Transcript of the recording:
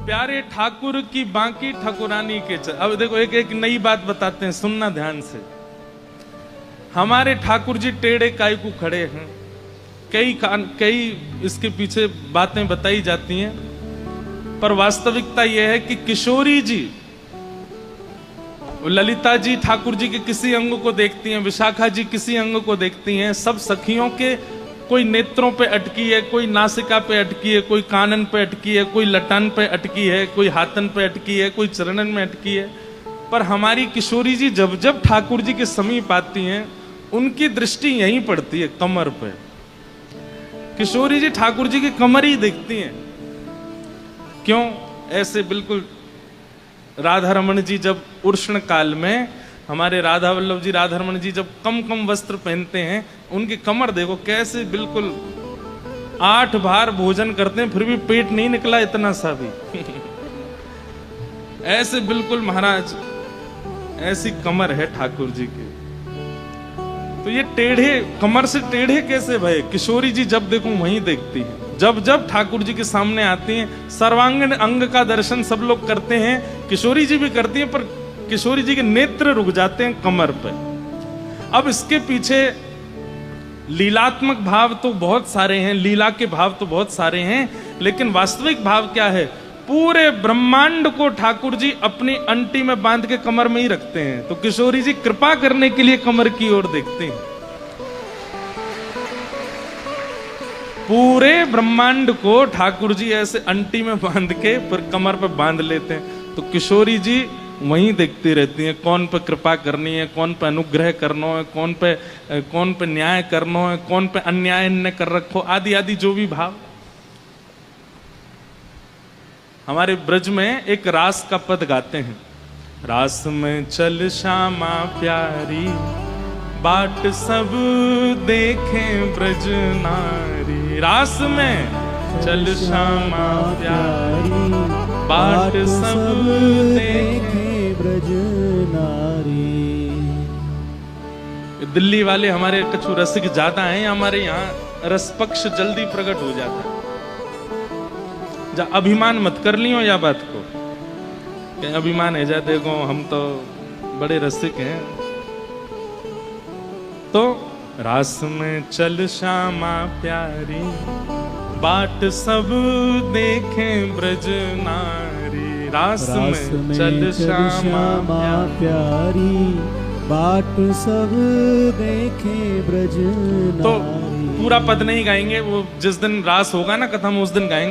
प्यारे ठाकुर की बांकी ठाकुरानी के अब देखो एक नई बात बताते हैं, सुनना ध्यान से। हमारे ठाकुर जी टेढ़े काय को खड़े हैं, कई इसके पीछे बातें बताई जाती हैं, पर वास्तविकता यह है कि किशोरी जी ललिता जी ठाकुर जी के किसी अंग को देखती हैं, विशाखा जी किसी अंग को देखती हैं, सब सखियों के कोई नेत्रों पे अटकी है, कोई नासिका पे अटकी है, कोई कानन पे अटकी है, कोई लटान पे अटकी है, कोई हाथन पे अटकी है, कोई चरणन में अटकी है। पर हमारी किशोरी जी जब जब ठाकुर जी के समीप आती हैं, उनकी दृष्टि यहीं पड़ती है, कमर पे। किशोरी जी ठाकुर जी की कमर ही देखती हैं। क्यों? ऐसे बिल्कुल राधा रमन जी जब उष्ण काल में, हमारे राधा वल्लभ जी राधा रमन जी जब कम कम वस्त्र पहनते हैं, उनकी कमर देखो कैसे बिल्कुल 8 बार भोजन करते हैं, फिर भी पेट नहीं निकला इतना सा भी। ऐसे बिल्कुल महाराज, ऐसी कमर है ठाकुर जी की। तो ये टेढ़े, कमर से टेढ़े कैसे भय? किशोरी जी जब देखो वहीं देखती है, जब जब ठाकुर जी के सामने आती हैं, सर्वांगीण अंग का दर्शन सब लोग करते हैं, किशोरी जी भी करती हैं, पर किशोरी जी के नेत्र रुक जाते हैं कमर पे। अब इसके पीछे लीलात्मक भाव तो बहुत सारे हैं, लीला के भाव तो बहुत सारे हैं, लेकिन वास्तविक भाव क्या है? पूरे ब्रह्मांड को ठाकुर जी अपनी अंटी में बांध के कमर में ही रखते हैं। तो किशोरी जी कृपा करने के लिए कमर की ओर देखते हैं। पूरे ब्रह्मांड को ठाकुर जी ऐसे अंटी में बांध के फिर कमर पे बांध लेते हैं। तो किशोरी जी वहीं देखती रहती हैं, कौन पे कृपा करनी है, कौन पे अनुग्रह करना है, कौन पे न्याय करना है, कौन पे अन्याय न कर रखो, आदि आदि जो भी भाव। हमारे ब्रज में एक रास का पद गाते हैं, रास में चल श्यामा प्यारी, बाट सब देखें ब्रज नारी। रास में चल श्यामा प्यारी, बाट सब देखें ब्रज नारी। दिल्ली वाले हमारे कछु रसिक ज्यादा हैं, हमारे यहाँ रसपक्ष जल्दी प्रकट हो जाता है। अभिमान मत कर लियो या बात को, क्या अभिमान है जा, देखो हम तो बड़े रसिक हैं। तो रास में चल श्यामा प्यारी, बाट सब देखें ब्रज नारी। रास में चल श्यामा प्यारी, बाट सब देखें ब्रज नारी। तो पूरा पद नहीं गाएंगे, वो जिस दिन रास होगा ना कथा में उस दिन गाएंगे।